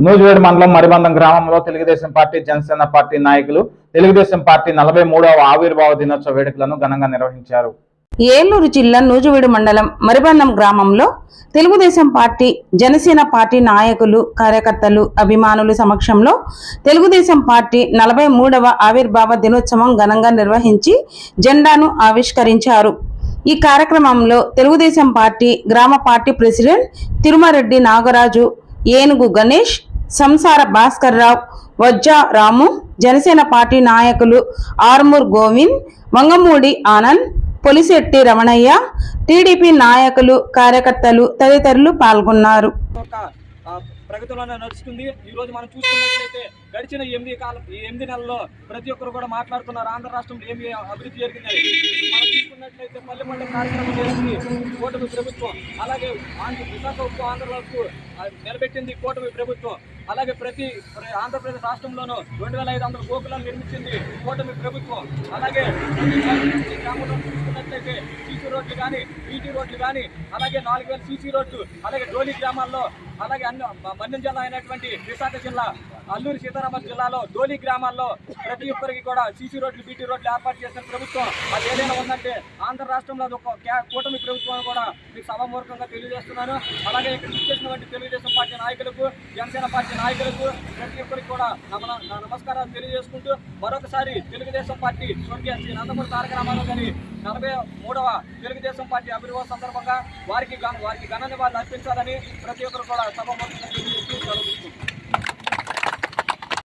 నూజివేడు మండలం మరిబందం గ్రామంలో Telugu Desam party Janasena party నాయకులు తెలుగుదేశం పార్టీ 43వ ఆవిర్భావ దినోత్సవ వేడుకలను ఘనంగా నిర్వహించారు. ఏలూరు జిల్లా నూజివేడు మండలం మరిబందం గ్రామంలో తెలుగుదేశం పార్టీ జనసేన పార్టీ నాయకులు కార్యకర్తలు అభిమానుల సమక్షంలో తెలుగుదేశం పార్టీ 43వ ఆవిర్భావ దినోత్సవం ఘనంగా నిర్వహించి జెండాను ఆవిష్కరించారు. ఈ కార్యక్రమంలో తెలుగుదేశం పార్టీ గ్రామ పార్టీ ప్రెసిడెంట్ తిరుమారెడ్డి నాగరాజు, ఏనుగు గణేష్, సంసార భాస్కర్ రావు, వజ్జా రాము, జనసేన పార్టీ నాయకులు ఆర్మూర్ గోవింద్, వంగమూడి ఆనంద్, పొలిశెట్టి రమణయ్య, టీడీపీ నాయకులు కార్యకర్తలు తదితరులు పాల్గొన్నారు. ప్రగతిలోనే నడుస్తుంది. ఈ రోజు మనం చూసుకున్నట్లయితే గడిచిన 8 నెలల్లో ప్రతి ఒక్కరు కూడా మాట్లాడుతున్నారు ఆంధ్ర రాష్ట్రంలో ఏమి అభివృద్ధి జరిగిందని. మనం చూసుకున్నట్లయితే పల్లె పండుగ కార్యక్రమం చేసింది కూటమి ప్రభుత్వం. అలాగే విశాఖ ఉప్పు ఆంధ్రలకు నిలబెట్టింది కూటమి ప్రభుత్వం. అలాగే ప్రతి ఆంధ్రప్రదేశ్ రాష్ట్రంలోనూ 2500 గోకులను నిర్మించింది కూటమి ప్రభుత్వం. అలాగే గ్రామంలో చూసుకున్నట్లయితే సీసీ రోడ్లు కానీ, బీటీ రోడ్లు కానీ, అలాగే 4000 సీసీ రోడ్లు, అలాగే డోలి గ్రామాల్లో, అలాగే మన్యం జిల్లా అయినటువంటి విశాఖ జిల్లా అల్లూరి సీతారామరాజు జిల్లాలో డోలి గ్రామాల్లో ప్రతి ఒక్కరికి కూడా సీసీ రోడ్లు, బీటీ రోడ్లు ఏర్పాటు చేసిన ప్రభుత్వం అది ఏదైనా ఉందంటే ఆంధ్ర రాష్ట్రంలో అది ఒక కూటమి ప్రభుత్వం కూడా మీకు సభామూర్ఖంగా తెలియజేస్తున్నాను. అలాగే ఇక్కడ ఇచ్చేసినటువంటి తెలుగుదేశం పార్టీ నాయకులకు, జనసేన పార్టీ నాయకులకు ప్రతి ఒక్కరికి కూడా నా నమస్కారాలు తెలియజేసుకుంటూ మరొకసారి తెలుగుదేశం పార్టీ స్వర్గీయ శ్రీ నందమూరి తారక రామారావు గారి 43వ తెలుగుదేశం పార్టీ ఆవిర్భావ సందర్భంగా వారికి ఘన నివాళులు అర్పించాలని ప్రతి ఒక్కరు కూడా సభామూర్ఖంగా తెలియజేస్తూ సెలవు తీసుకుంటున్నారు.